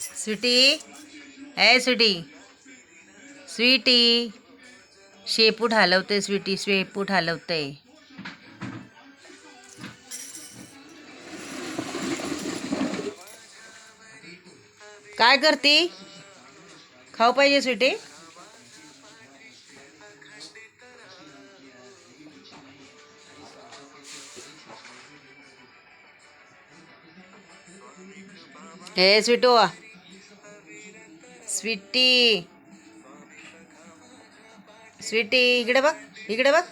स्वीटी, ए स्वीटी, स्वीटी, शेपूट हलवते स्वीटी, शेपूट हलवते. काय करती? खाऊ पाहिजे स्वीटी? हे स्वीटू, स्वीटी, स्वीटी, इकडे बघ, इकडे बघ,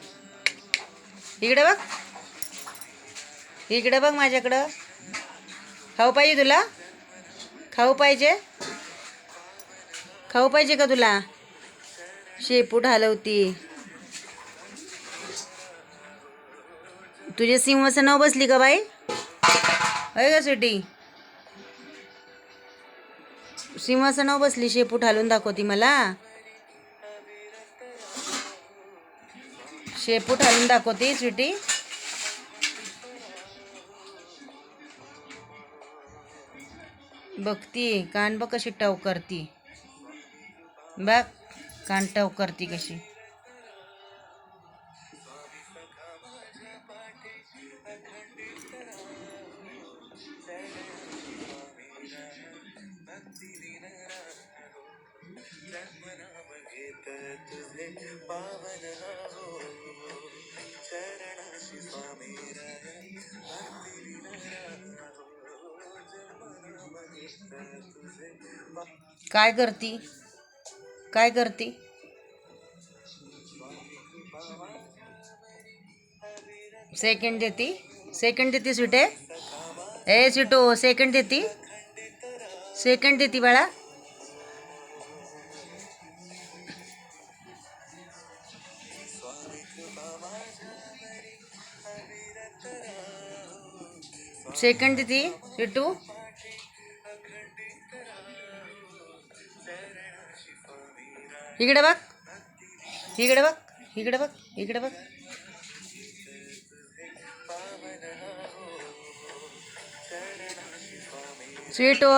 इकडे बघ, इकडे बघ माझ्याकडं. खाऊ पाहिजे तुला? खाऊ पाहिजे? खाऊ पाहिजे का तुला? शेपूट हलवती. तुझ्या सिंहासनावर बसली का बाई? होय का स्वीटी? सिंहासनावर बसली, शेपूट हलवून दाखवती मला. शेपूट हलवून दाखवती स्वीटी. बघती कान बघ कशी टव करती. बघ कान टव करती कशी. काय करती? काय करती? सेकंड देती, सेकंड देती स्वीटे. ए स्वीटू, सेकंड देती, सेकंड देती बाळा. सेकंड देती स्वीटू. इकडे बघ, इकडे बघ, इकडे बघ, इकडे बघ. स्वीटू.